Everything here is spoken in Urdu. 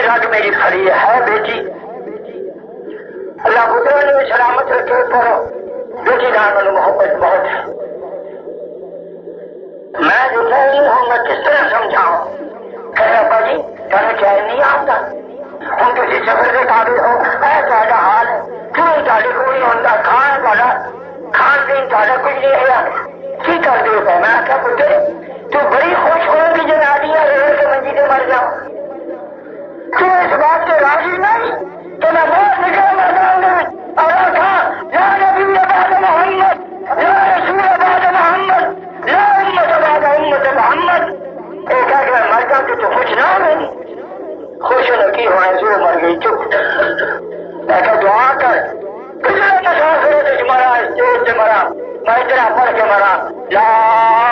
رگ میری پھری ہے بیٹی، اللہ پترا نے سلامت رکھے، پر بیٹی نال محبت بہت ہے۔ میں جو نہیں ہوں میں کس طرح سمجھاؤں؟ کہ ابا جی تمہیں چین نہیں آتا، ہم کسی سفر کے قابل ہو، تا حال ہے کیوں تھے کو نہیں ہوتا، کھان پین تا کچھ نہیں ہے، کی کر دے گا؟ میں آخیا پتر تو بڑی خوش ہو کہ جنادیاں رہ کے منجی سے مر جاؤ، تو اس بات سے راضی نہیں کہ میں بہت نکلا میدان میں اور آخا لا نبی بعد محمد، لا رسول بعد محمد، لا امت بعد امت محمد۔ ایک ہے کہ میں مر جاؤں تو خوش نہ ہو میری، خوش ہونے کی ہوئے جو مر گئی چپ۔ میں کہ دعا کر پچھلے مسافروں سے مرا، اسٹیج سے مرا، میں اتنا پڑھ کے مرا لا